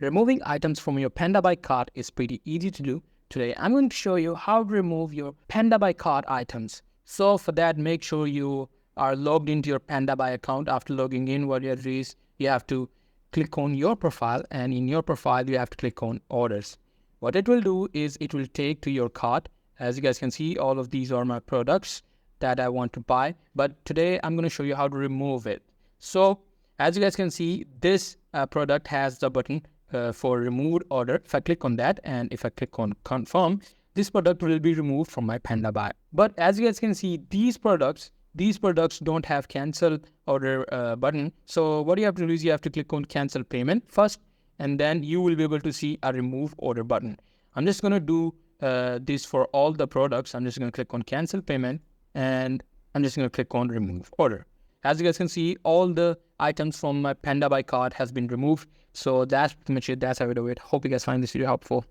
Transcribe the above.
Removing items from your Pandabuy cart is pretty easy to do. Today, I'm going to show you how to remove your Pandabuy cart items. So for that, make sure you are logged into your Pandabuy account. After logging in, what you have to do is you have to click on your profile, and in your profile, you have to click on orders. What it will do is it will take to your cart. As you guys can see, all of these are my products that I want to buy. But today, I'm going to show you how to remove it. So as you guys can see, this product has the button for removed order. If I click on that and if I click on confirm, this product will be removed from my Pandabuy. But as you guys can see, these products don't have cancel order button. So what you have to do is you have to click on cancel payment first, and then you will be able to see a remove order button. I'm just going to do this for all the products. I'm just going to click on cancel payment, and I'm just going to click on remove order. As you guys can see, all the items from my Pandabuy cart has been removed. So that's pretty much it. That's how we do it. Hope you guys find this video helpful.